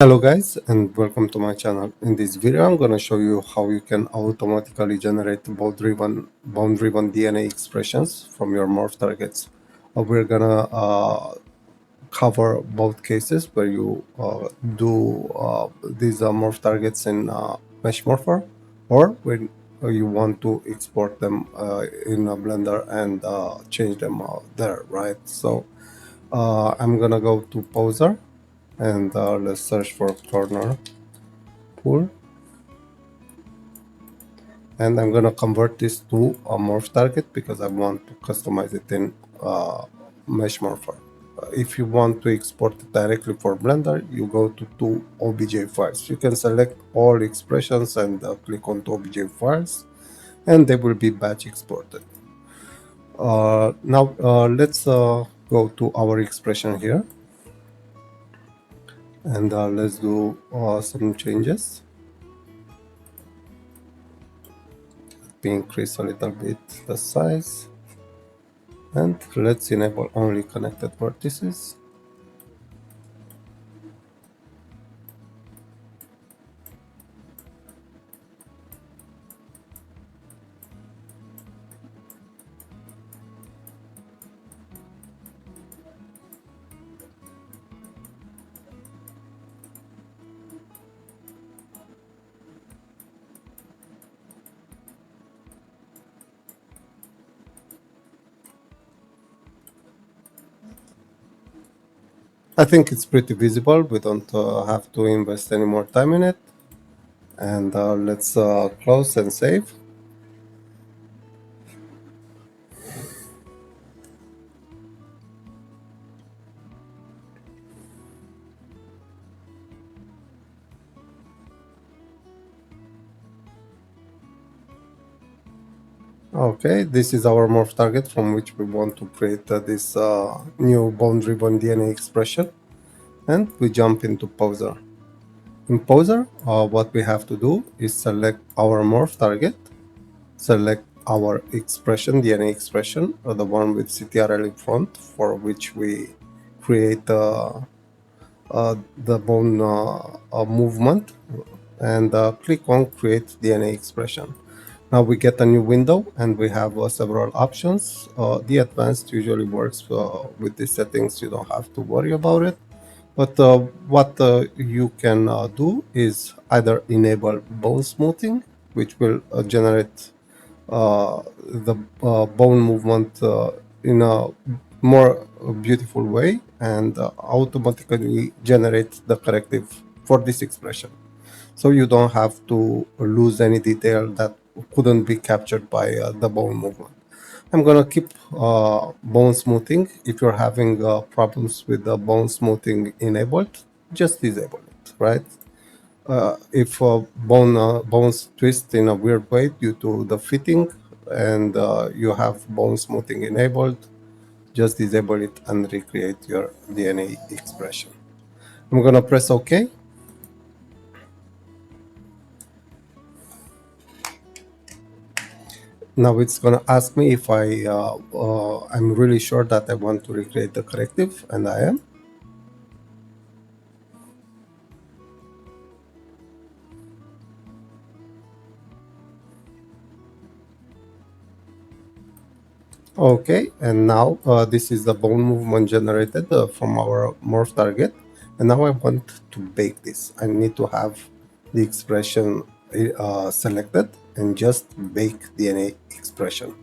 Hello guys and welcome to my channel. In this video I'm going to show you how you can automatically generate bone-driven DNA expressions from your morph targets. We're going to cover both cases where you do these morph targets in Mesh Morpher, or when you want to export them in a Blender and change them there, right? So I'm going to go to Poser and let's search for corner pool, and I'm gonna convert this to a morph target because I want to customize it in Mesh Morpher. If you want to export it directly for Blender, you go to two OBJ files. You can select all expressions and click on to OBJ files, and they will be batch exported. Now let's go to our expression here, and let's do some changes. We increase a little bit the size, and let's enable only connected vertices. I think it's pretty visible. We don't have to invest any more time in it. And let's close and save. Okay, this is our morph target from which we want to create this new bone-driven DNA expression. And we jump into Poser. In Poser, what we have to do is select our morph target, select our expression, DNA expression, or the one with CTRL in front, for which we create the bone movement, and click on create DNA expression. Now we get a new window and we have several options. The advanced usually works with these settings. You don't have to worry about it. But what you can do is either enable bone smoothing, which will generate the bone movement in a more beautiful way, and automatically generate the corrective for this expression. So you don't have to lose any detail that couldn't be captured by the bone movement. I'm gonna keep bone smoothing. If you're having problems with the bone smoothing enabled, just disable it, right? If bones twist in a weird way due to the fitting, and you have bone smoothing enabled, just disable it and recreate your DNA expression. I'm gonna press OK. Now it's gonna ask me if I'm really sure that I want to recreate the corrective, and I am. Okay, and now this is the bone movement generated from our morph target, and now I want to bake this. I need to have the expression selected and just bake DNA expression.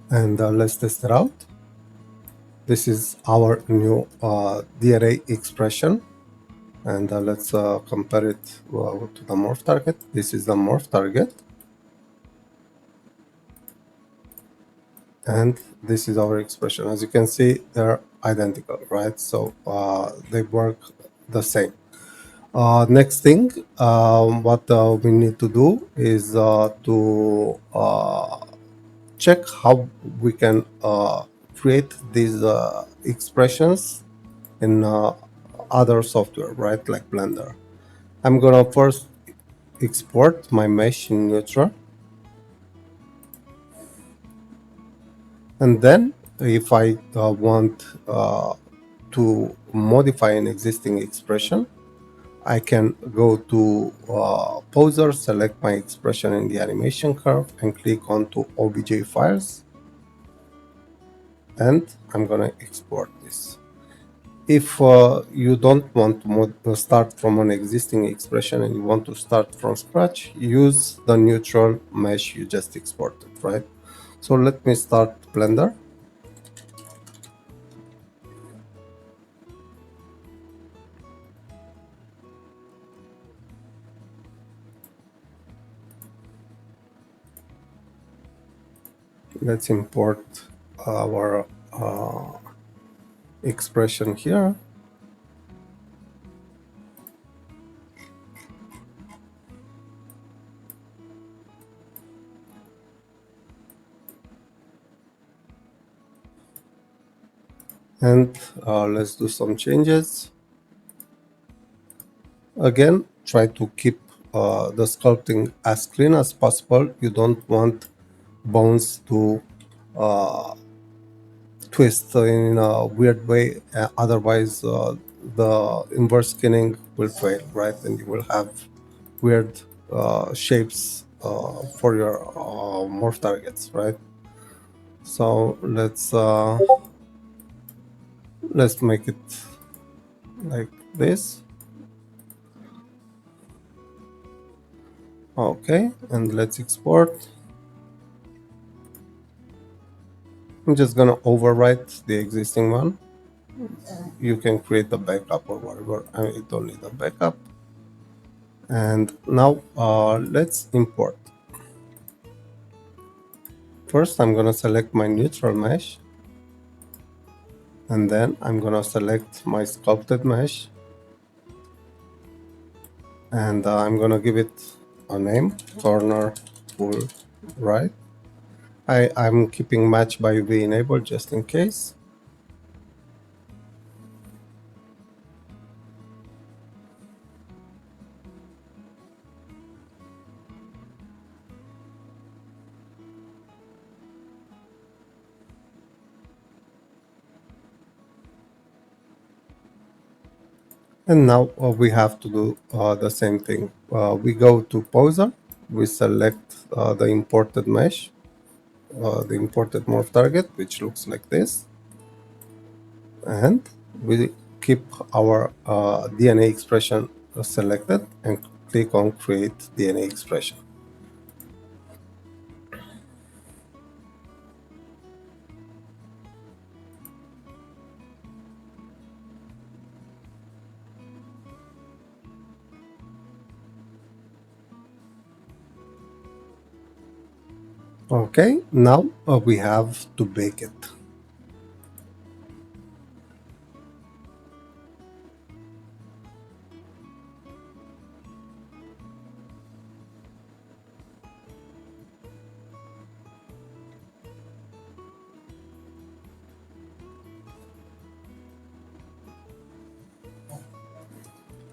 And let's test it out. This is our new DNA expression, and let's compare it to the morph target. This is the morph target, and this is our expression. As you can see, they're identical, right? So they work the same. Next thing, what we need to do is to check how we can create these expressions in other software, right, like Blender. I'm gonna first export my mesh in neutral, and then if I want to modify an existing expression, I can go to Poser, select my expression in the animation curve, and click on to OBJ files, and I'm gonna export this. If you don't want to start from an existing expression and you want to start from scratch, use the neutral mesh you just exported, right? So let me start Blender. Let's import our expression here. And let's do some changes. Again, try to keep the sculpting as clean as possible. You don't want bones to twist in a weird way. Otherwise, the inverse skinning will fail, right? And you will have weird shapes for your morph targets, right? So let's make it like this. Okay, and let's export. I'm just gonna overwrite the existing one. You can create a backup or whatever. I don't need a backup. And now let's import. First, I'm gonna select my neutral mesh, and then I'm gonna select my sculpted mesh, and I'm gonna give it a name, corner full right. I'm keeping match by UV enabled just in case. And now we have to do the same thing. We go to Poser, we select the imported mesh, the imported morph target, which looks like this, and we keep our DNA expression selected and click on create DNA expression. Okay, now we have to bake it.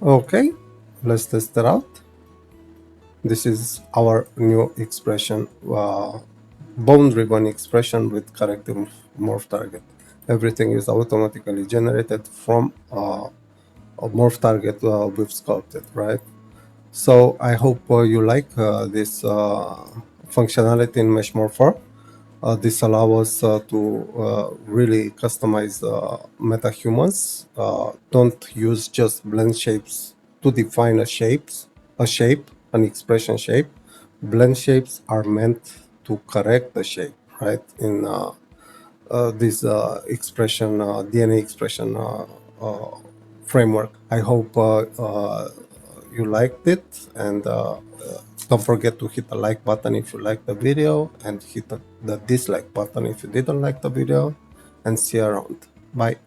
Okay, let's test it out. This is our new expression, bone-driven expression with corrective morph target. Everything is automatically generated from a morph target we've sculpted, right? So I hope you like this functionality in Mesh Morpher. This allows us to really customize meta-humans. Don't use just blend shapes to define a shape, an expression shape. Blend shapes are meant to correct the shape, right? In this expression, DNA expression framework. I hope you liked it, and don't forget to hit the like button if you like the video, and hit the dislike button if you didn't like the video, and see you around. Bye.